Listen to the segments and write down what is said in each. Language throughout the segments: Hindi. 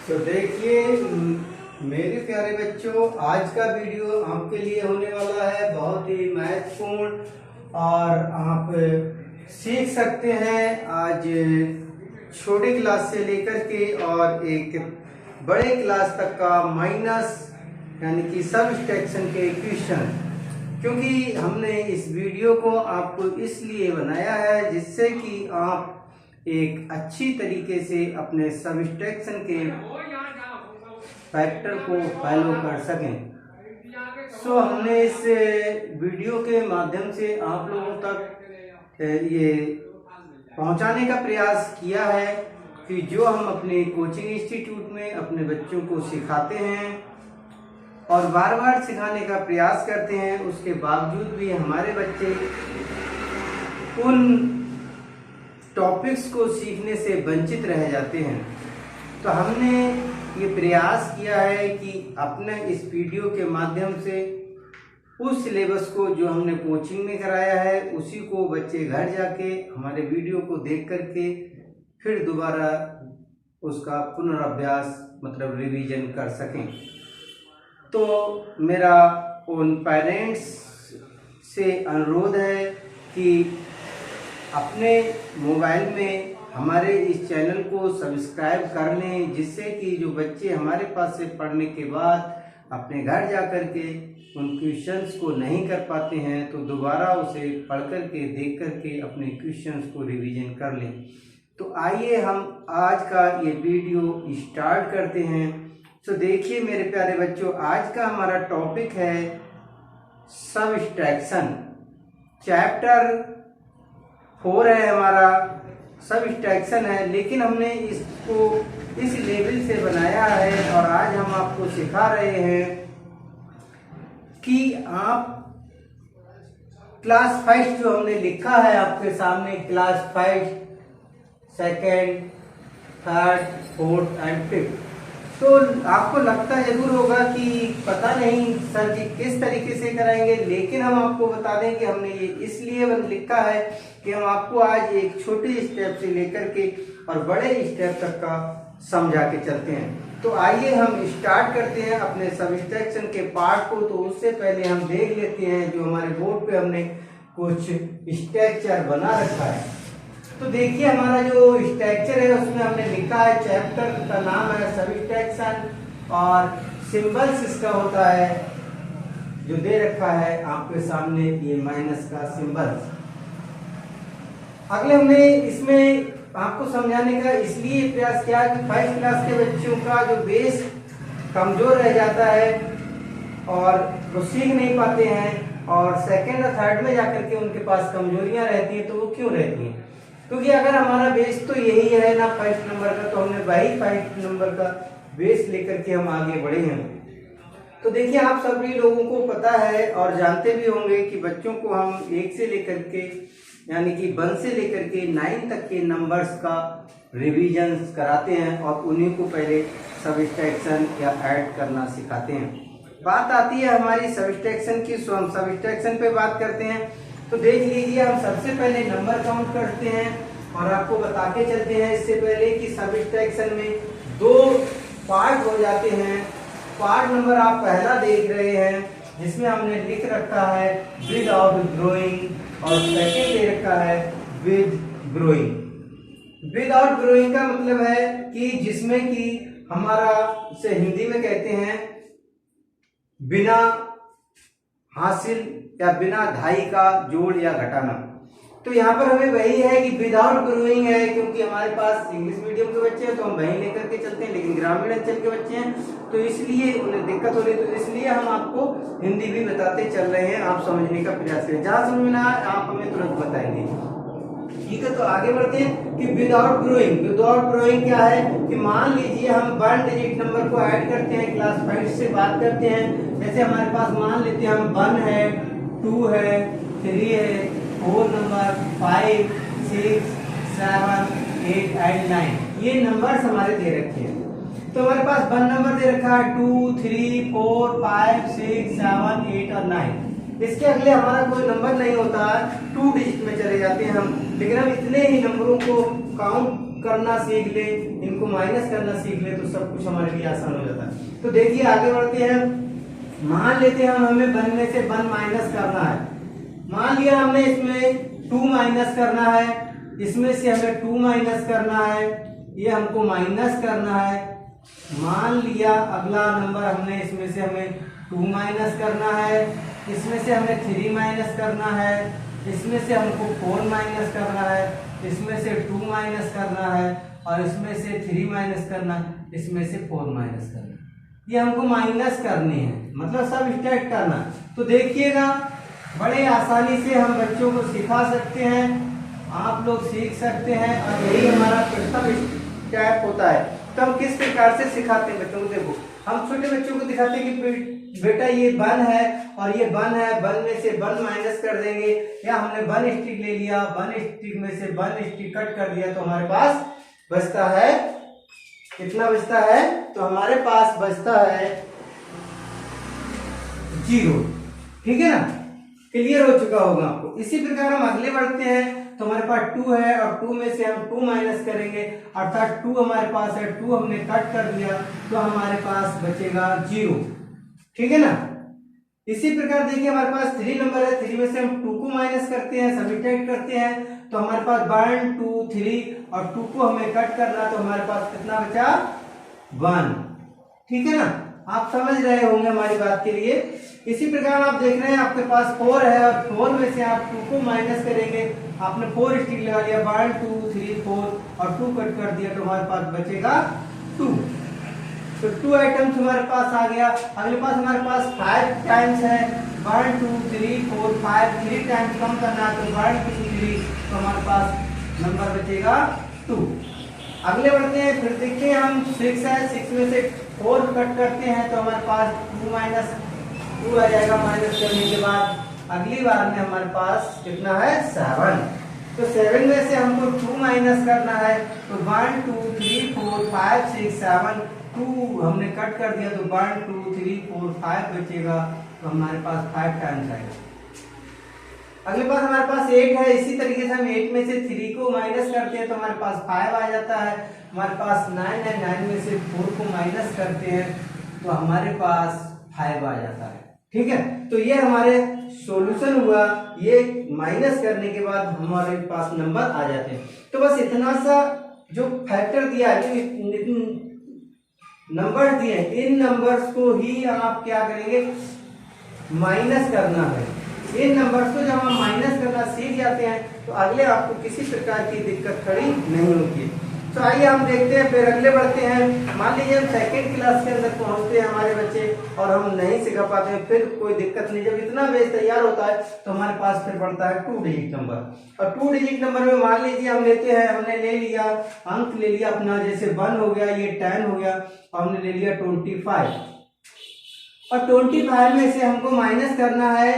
तो देखिए मेरे प्यारे बच्चों, आज का वीडियो आपके लिए होने वाला है बहुत ही महत्वपूर्ण और आप सीख सकते हैं आज छोटी क्लास से लेकर के और एक बड़े क्लास तक का माइनस यानी कि सबट्रैक्शन के इक्वेशन। क्योंकि हमने इस वीडियो को आपको इसलिए बनाया है जिससे कि आप एक अच्छी तरीके से अपने सबट्रैक्शन के फैक्टर को फॉलो कर सकें। सो हमने इस वीडियो के माध्यम से आप लोगों तक ये पहुंचाने का प्रयास किया है कि जो हम अपने कोचिंग इंस्टीट्यूट में अपने बच्चों को सिखाते हैं और बार बार सिखाने का प्रयास करते हैं, उसके बावजूद भी हमारे बच्चे उन टॉपिक्स को सीखने से वंचित रह जाते हैं। तो हमने ये प्रयास किया है कि अपने इस वीडियो के माध्यम से उस सिलेबस को जो हमने कोचिंग में कराया है उसी को बच्चे घर जाके हमारे वीडियो को देख करके फिर दोबारा उसका पुनर्अभ्यास मतलब रिवीजन कर सकें। तो मेरा उन पेरेंट्स से अनुरोध है कि अपने मोबाइल में हमारे इस चैनल को सब्सक्राइब कर लें, जिससे कि जो बच्चे हमारे पास से पढ़ने के बाद अपने घर जा कर के उन क्वेश्चंस को नहीं कर पाते हैं तो दोबारा उसे पढ़ कर के देख कर के अपने क्वेश्चंस को रिवीजन कर लें। तो आइए हम आज का ये वीडियो स्टार्ट करते हैं। तो देखिए मेरे प्यारे बच्चों, आज का हमारा टॉपिक है सबट्रैक्शन। चैप्टर 4 है हमारा, सबट्रैक्शन है, लेकिन हमने इसको इस लेवल से बनाया है और आज हम आपको सिखा रहे हैं कि आप क्लास फर्स्ट जो हमने लिखा है आपके सामने, class first, second, third, fourth and fifth. तो आपको लगता जरूर होगा कि पता नहीं सर जी किस तरीके से कराएंगे, लेकिन हम आपको बता दें कि हमने ये इसलिए लिखा है कि हम आपको आज एक छोटे स्टेप से लेकर के और बड़े स्टेप तक का समझा के चलते हैं। तो आइए हम स्टार्ट करते हैं अपने सबट्रैक्शन के पार्ट को। तो उससे पहले हम देख लेते हैं जो हमारे बोर्ड पे हमने कुछ स्ट्रक्चर बना रखा है। तो देखिए हमारा जो स्ट्रक्चर है उसमें हमने लिखा है, चैप्टर का नाम है सबट्रैक्शन और सिंबल्स इसका होता है जो दे रखा है आपके सामने, ये माइनस का सिंबल। अगले हमने इसमें आपको समझाने का इसलिए प्रयास किया कि फर्स्ट क्लास के बच्चों का जो बेस कमजोर रह जाता है और वो सीख नहीं पाते हैं और सेकेंड और थर्ड में जाकर के उनके पास कमजोरियां रहती हैं। तो वो क्यों रहती हैं? क्योंकि अगर हमारा बेस तो यही है ना फर्स्ट नंबर का, तो हमने वही फर्स्ट नंबर का बेस लेकर के हम आगे बढ़े हैं। तो देखिए आप सभी लोगों को पता है और जानते भी होंगे कि बच्चों को हम 1 से लेकर के यानी कि 1 से लेकर के 9 तक के नंबर्स का रिवीजन कराते हैं और उन्हीं को पहले सबट्रैक्शन या ऐड करना सिखाते हैं। बात आती है हमारी सबट्रैक्शन की, सो हम सबट्रैक्शन पे बात करते हैं। तो देख लीजिए हम सबसे पहले नंबर काउंट करते हैं और आपको बता के चलते हैं इससे पहले कि सबट्रैक्शन में 2 पार्ट हो जाते हैं। पार्ट नंबर आप पहला देख रहे हैं जिसमें हमने लिख रखा है विदाउट ग्रोइंग और सेकंड दे रखा है विद ग्रोइंग। विदाउट ग्रोइंग का मतलब है कि जिसमें कि हमारा से हिंदी में कहते हैं बिना हासिल या बिना ढाई का जोड़ या घटाना। तो यहाँ पर हमें वही है कि विदाउट ग्रोइंग है, क्योंकि हमारे पास इंग्लिश मीडियम के बच्चे हैं तो हम वही लेकर के चलते हैं, लेकिन ग्रामीण अंचल के बच्चे हैं तो इसलिए उन्हें दिक्कत हो रही है। तो इसलिए हम आपको हिंदी भी बताते चल रहे हैं, आप समझने का प्रयास करें। जहां समझ में ना आए आप हमें तुरंत बताएंगे, ठीक है? तो आगे बढ़ते हैं कि विदाउट ग्रोइंग। विदाउट ग्रोइंग क्या है कि मान लीजिए हम 1 डिजिट नंबर को ऐड करते हैं, क्लास 5 से बात करते हैं। जैसे हमारे पास मान लेते हैं हम 1 है, 2 है, 3 है, 4 नंबर, 5, 6, 7, 8 एंड 9 ये नंबर्स हमारे दे रखे हैं। तो हमारे पास 1 नंबर दे रखा है, 2, 3, 4, 5, 6, 7, 8 और 9। इसके अगले हमारा कोई नंबर नहीं होता, 2 डिजिट में चले जाते हैं हम, लेकिन हम इतने ही नंबरों को काउंट करना सीख ले, इनको माइनस करना सीख ले, तो सब कुछ हमारे लिए आसान हो जाता है। तो देखिए आगे बढ़ते हैं। मान लेते हैं हमें 1 में से 1 माइनस करना है। मान लिया हमने इसमें 2 माइनस करना है, इसमें से हमें 2 माइनस करना है, ये हमको माइनस करना है। मान लिया अगला नंबर हमने इसमें से हमें 2 माइनस करना है, इसमें से हमें 3 माइनस करना है, इसमें से हमको 4 माइनस करना है, इसमें से 2 माइनस करना है, और इसमें से 3 माइनस करना है, इसमें से 4 माइनस करना है। ये हमको माइनस करनी है, मतलब सब स्टार्ट करना। तो देखिएगा बड़े आसानी से हम बच्चों को सिखा सकते हैं, आप लोग सीख सकते हैं, और यही हमारा प्रथम स्टेप होता है। तो हम किस प्रकार से सिखाते हैं बच्चों को, देखो हम छोटे बच्चों को दिखाते हैं कि बेटा ये 1 है और ये 1 है, 1 में से 1 माइनस कर देंगे, या हमने 1 स्टिक ले लिया, 1 स्टिक में से 1 स्टिक कट कर दिया, तो हमारे पास बचता है कितना बचता है, तो हमारे पास बचता है 0। ठीक है ना, क्लियर हो चुका होगा आपको। इसी प्रकार हम अगले बढ़ते हैं। तो हमारे पास 2 है और 2 में से हम 2 माइनस करेंगे, अर्थात 2 हमारे पास है, 2 हमने कट कर दिया, तो हमारे पास बचेगा 0। ठीक है ना। इसी प्रकार देखिए हमारे पास 3 नंबर है, 3 में से हम 2 को माइनस करते हैं, सब्ट्रैक्ट करते हैं, तो हमारे पास 1 2 3 और 2 को हमें कट करना, तो हमारे पास कितना बचा 1। ठीक है ना, आप समझ रहे होंगे हमारी बात के लिए। इसी प्रकार आप देख रहे हैं आपके पास 4 है और 4 में से आप 2 को माइनस करेंगे, आपने 4 स्टिक लगा लिया, 1 2 3 4 और 2 कट कर दिया, तो हमारे पास बचेगा 2। तो 2 आइटम्स हमारे पास आ गया। अगले पास हमारे पास 5 टाइम्स है, 1 2 3 4 5, 3 टाइम्स कम करना है, तो 1 2 3, तो हमारे पास नंबर बचेगा 2। अगले बढ़ते हैं, फिर देखिए हम 6 है, 6 में से 4 कट करते हैं, तो हमारे पास 2 माइनस 2 आ जाएगा, माइनस करने के बाद अगली बार में हमारे पास कितना है 7। तो 7 में से हमको 2 माइनस करना है, तो 1 2 3 4 5 6 7, 2 हमने कट कर दिया, तो 1 2 3 4 5 बचेगा, तो हमारे पास 5 टाइम्स आएगा। अगले पास हमारे पास 8 है, इसी तरीके से हम 8 में से 3 को माइनस करते हैं, तो हमारे पास 5 आ जाता है। हमारे पास 9 है, 9 में से 4 को माइनस करते हैं, तो हमारे पास 5 आ जाता है। ठीक है, तो ये हमारे सॉल्यूशन हुआ, ये माइनस करने के बाद हमारे पास नंबर आ जाते हैं। तो बस इतना सा जो फैक्टर दिया है, जो नंबर दिए, इन नंबर्स को ही आप क्या करेंगे, माइनस करना है। इन नंबर्स को जब हम माइनस करना सीख जाते हैं, तो अगले आपको किसी प्रकार की दिक्कत खड़ी नहीं होती है। तो आइए हम देखते हैं, फिर अगले बढ़ते हैं। मान लीजिए हम 2nd क्लास के अंदर पहुंचते हैं हमारे बच्चे, और हम नहीं सिखा पाते हैं, फिर कोई दिक्कत नहीं। जब इतना बेस तैयार होता है, तो हमारे पास फिर बढ़ता है 2 डिजिट नंबर। और 2 डिजिट नंबर में मान लीजिए हम लेते हैं, हमने ले लिया अंक, ले लिया अपना, जैसे 1 हो गया, ये 10 हो गया, और हमने ले लिया 25, और 25 में से हमको माइनस करना है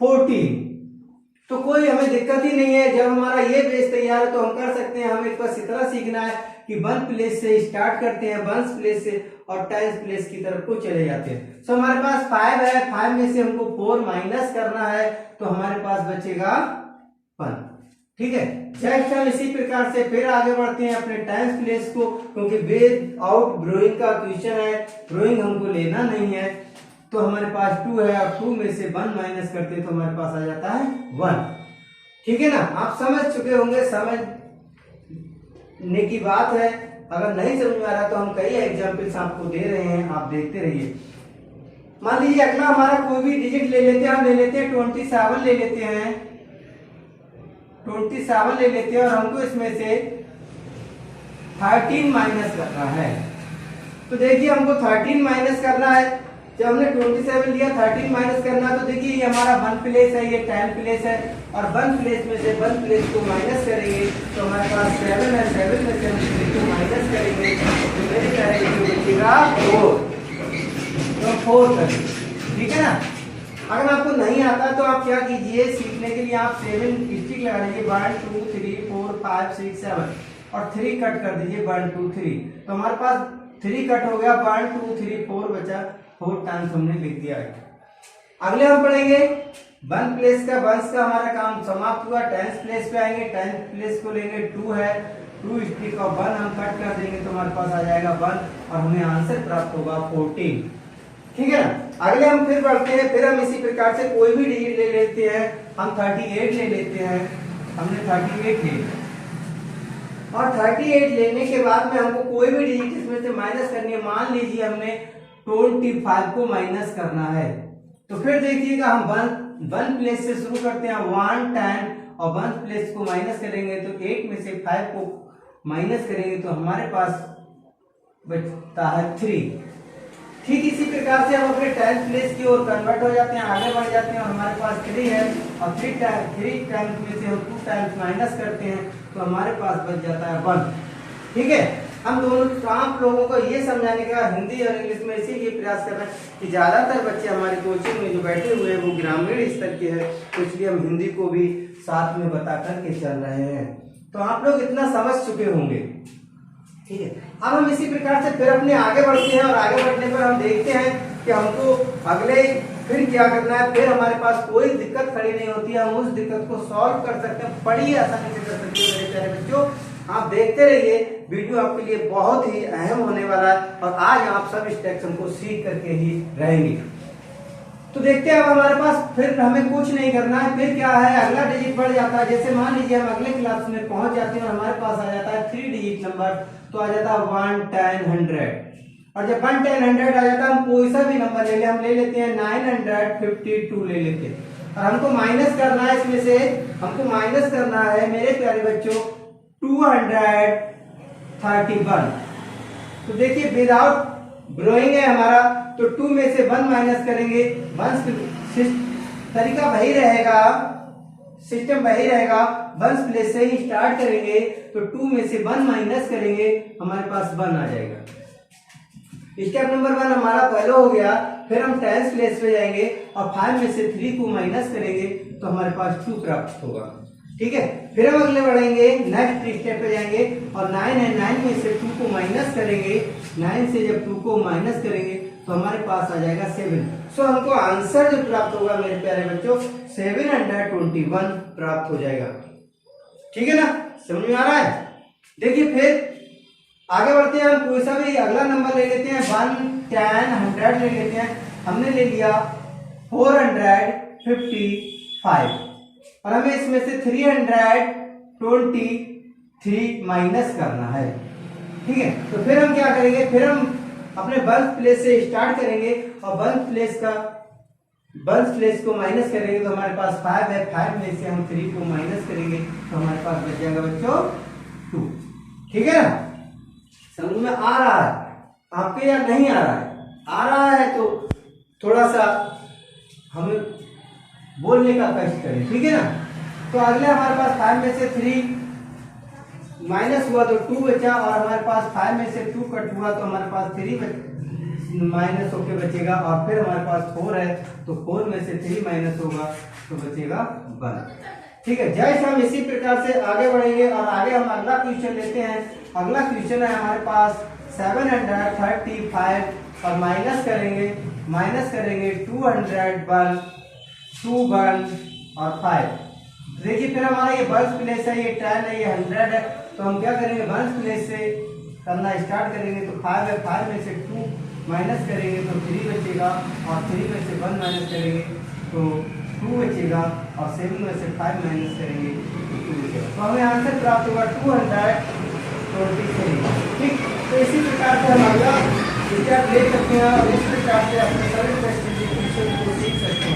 14। तो कोई हमें दिक्कत ही नहीं है, जब हमारा ये बेस तैयार है तो हम कर सकते हैं। हमें बस इतना सीखना है कि 1 प्लेस से स्टार्ट करते हैं, 1 प्लेस से, और 10 प्लेस की तरफ को चले जाते हैं। तो हमारे पास 5 है, 5 में से हमको 4 माइनस करना है, तो हमारे पास बचेगा 1। ठीक है, नेक्स्ट हम इसी प्रकार से फिर आगे बढ़ते हैं अपने 10 प्लेस को, क्योंकि विद आउट ब्रोइंग का क्वेश्चन है, ब्रोइंग हमको लेना नहीं है। तो हमारे पास 2 है, और 2 में से 1 माइनस करते हैं, तो हमारे पास आ जाता है 1। ठीक है ना, आप समझ चुके होंगे, समझने की बात है। अगर नहीं समझ में आ रहा तो हम कई एग्जाम्पल्स आपको दे रहे हैं, आप देखते रहिए। मान लीजिए अगला हमारा कोई भी डिजिट ले लेते हैं, हम ले लेते हैं 27 ले लेते हैं, 27 ले लेते हैं, और हमको इसमें से 13 माइनस करना है। तो देखिए हमको 13 माइनस करना है। जब हमने 27 लिया, 13 माइनस करना, तो देखिए ये हमारा 1 प्लेस है, ये 10 प्लेस है, और 1 प्लेस में से 1 प्लेस को माइनस करेंगे, तो हमारे पास 7 है, 7 में से हम 3 को माइनस करेंगे, तो मेरे करेंगे बचेगा 4, तो 4 करेंगे। ठीक है ना। अगर आपको नहीं आता तो आप क्या कीजिए, सीखने के लिए आप 7 स्टिक लगा लीजिए, 1 2 3 4 5 6 7, और 3 कट कर दीजिए, 1 2 3, तो हमारे पास 3 कट हो गया, 1 2 3 4 बचा, 4 टाइम्स हमने लिख दिया है। अगले हम पढ़ेंगे वन प्लेस का वंश का हमारा काम समाप्त हुआ। टेंथ प्लेस पे आएंगे, टेंथ प्लेस को लेंगे 2 है, 2 स्टिक ऑफ 1 हम कट कर देंगे तो हमारे पास आ जाएगा 1 और हमें आंसर प्राप्त होगा 14। ठीक है ना। अगले हम फिर बढ़ते हैं, फिर हम इसी प्रकार से कोई भी डिजिट ले लेते हैं। हम 38 ले लेते हैं, हमने 38 ले लिया और 38 लेने के बाद में हमको कोई भी डिजिट इसमें से माइनस करनी है। मान लीजिए हमने 25 को माइनस करना है, तो फिर देखिएगा हम वन प्लेस से शुरू करते हैं, 1 10 और वन प्लेस को माइनस करेंगे तो 8 में से 5 को माइनस करेंगे तो हमारे पास बचता है 3। ठीक इसी प्रकार से हम अपने 10th प्लेस की ओर कन्वर्ट हो जाते हैं, आगे बढ़ जाते हैं और हमारे पास 3 है और 3 टाइम्स में से हम 2 टाइम्स माइनस करते हैं तो हमारे पास बच जाता है 1। ठीक है। हम दोनों आप लोगों को ये समझाने का हिंदी और इंग्लिश में इसीलिए प्रयास कर रहे हैं कि ज्यादातर बच्चे हमारे कोचिंग में जो बैठे हुए हैं वो ग्रामीण स्तर के हैं, तो इसलिए हम हिंदी को भी साथ में बता करके चल रहे हैं। तो आप लोग इतना समझ चुके होंगे। ठीक है। अब हम इसी प्रकार से फिर अपने आगे बढ़ते हैं और आगे बढ़ने पर हम देखते हैं कि हमको अगले फिर क्या करना है। फिर हमारे पास कोई दिक्कत खड़ी नहीं होती है, हम उस दिक्कत को सॉल्व कर सकते हैं, बड़ी आसानी से कर सकते हैं मेरे प्यारे बच्चों। आप देखते रहिए, वीडियो आपके लिए बहुत ही अहम होने वाला है और आज आप सब इस टेक्शन को सीख करके ही रहेंगे। तो देखते हैं अब हमारे पास फिर हमें कुछ नहीं करना है। फिर क्या है, अगला डिजिट बढ़ जाता है। जैसे मान लीजिए हम अगले क्लास में पहुंच जाते हैं और हमारे पास आ जाता है 3 डिजिट नंबर, तो आ जाता है 1 10 100 और जब 1 10 100 आ जाता है हम कोई सा भी नंबर ले ले, हम ले लेते हैं 952 ले लेते हैं और हमको माइनस करना है, इसमें से हमको माइनस करना है मेरे प्यारे बच्चों 231। तो देखिए विदाउट ग्रोइंग है हमारा, तो 2 में से 1 माइनस करेंगे, तरीका वही रहेगा, सिस्टम वही रहेगा। वंस प्लेस से ही स्टार्ट करेंगे तो 2 में से 1 माइनस करेंगे, हमारे पास 1 आ जाएगा। स्टेप नंबर 1 हमारा पहले हो गया। फिर हम 10th प्लेस पे जाएंगे और 5 में से 3 को माइनस करेंगे तो हमारे पास 2 प्राप्त होगा। ठीक है। फिर हम अगले बढ़ेंगे, नेक्स्ट स्टेप पे जाएंगे और 9 है, 9 में से 2 को माइनस करेंगे, 9 से जब 2 को माइनस करेंगे तो हमारे पास आ जाएगा 7। सो हमको आंसर जो प्राप्त होगा मेरे प्यारे बच्चों 721 प्राप्त हो जाएगा। ठीक है ना, समझ में आ रहा है। देखिए फिर आगे बढ़ते हैं, हम कोई सा भी अगला नंबर ले लेते हैं, 1 10 100 ले लेते हैं। हमने ले लिया 455 और हमें इसमें से 323 माइनस करना है। ठीक है। तो फिर हम क्या करेंगे, फिर हम अपने बंस प्लेस से स्टार्ट करेंगे और बंस प्लेस को माइनस करेंगे तो हमारे पास 5 है, 5 में से हम 3 को माइनस करेंगे तो हमारे पास बच जाएगा बच्चों 2। ठीक है ना, समझ में आ रहा है आपके या नहीं आ रहा है? आ रहा है तो थोड़ा सा हमें बोलने का कष्ट करें। ठीक है ना। तो अगले हमारे पास 5 में से 3 माइनस हुआ तो 2 बचा और हमारे पास 5 में से 2 कट हुआ तो हमारे पास 3 माइनस होके बचेगा और फिर हमारे पास 4 है तो 4 में से 3 माइनस होगा तो बचेगा 1। ठीक है। जैसे हम इसी प्रकार से आगे बढ़ेंगे और आगे हम अगला क्वेश्चन लेते हैं। अगला क्वेश्चन है हमारे पास 735 और माइनस करेंगे 201 2 1 और 5। देखिए फिर हमारा ये बर्थ प्लेस है, ये 10 है, ये 100 है, तो हम क्या करेंगे बर्थ प्लेस से करना स्टार्ट करेंगे तो 5 है, 5 में से 2 माइनस करेंगे तो 3 बचेगा और 3 में से 1 माइनस करेंगे तो 2 बचेगा और 7 में से 5 माइनस करेंगे तो 2 बचेगा। तो हमें आंसर प्राप्त होगा 223। ठीक। तो इसी प्रकार से हम अगला स्टेप ले सकते हैं और इस प्रकार से अपने सभी को सीख सकते हैं।